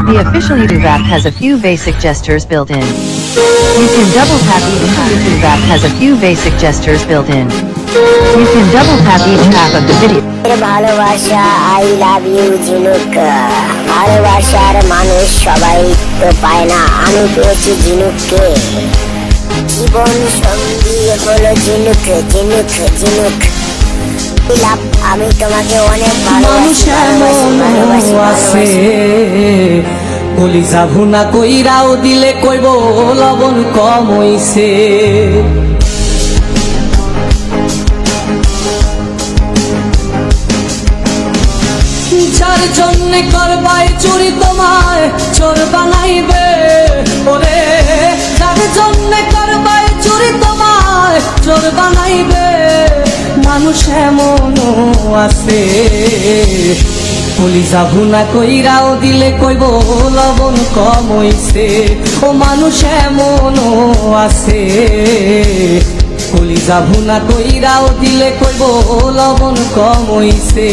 The official YouTube app has a few basic gestures built in. You can double tap each YouTube app has a few basic gestures built in. You can double tap each half of the video. ভালোবাসা I love you ঝিনুক ভালোবাসার মানুষ সবাই তো পায় না আমি পেয়েছি ঝিনুককে জীবন সঙ্গী হলো ঝিনুক ঝিনুক ঝিনুক আমি তোমাকে অনেক ভালোবাসি বলি যাবো না কইরাও দিলে কইব লবণ কম হইছে যার জন্য করবাই চুরি তোমায় চোর বানাইবে ওরে যার জন্য করবাই চুরি তোমায় চোর বানাইবে মানুষ এমনও আছে বলি যাবো না কইরাও দিলে কইব লবণ কম হইছে ও মানুষ এমনও আছে বলি যাবো না কইরাও দিলে কইব লবণ কম হইছে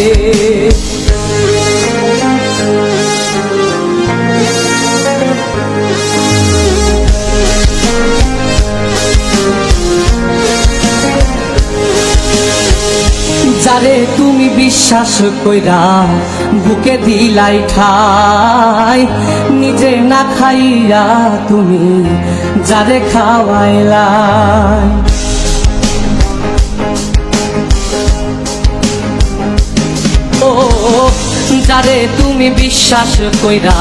যারে তুমি বিশ্বাস কইরা বুকে দিলাই ঠাই নিজে না খাইয়া তুমি যারে খাওয়াইলাই ও যারে তুমি বিশ্বাস কইরা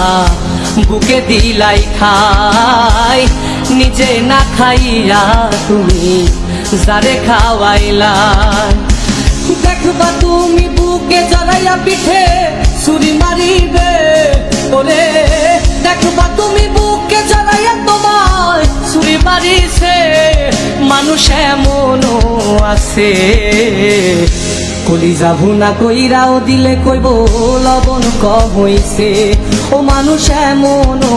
বুকে দিলাই খাই নিজে না খাইয়া তুমি যারে খাওয়াইলাই দেখবা তুমি বুকে জড়াইয়া পিঠে ছুরি মারিবে ওরে দেখবা তুমি বুকে জড়াইয়া তোমায় ছুরি মারিছে মানুষ এমনও আছে কলি যাবো না কইরাও দিলে কইব লবণ কম হইছে ও মানুষ এমনও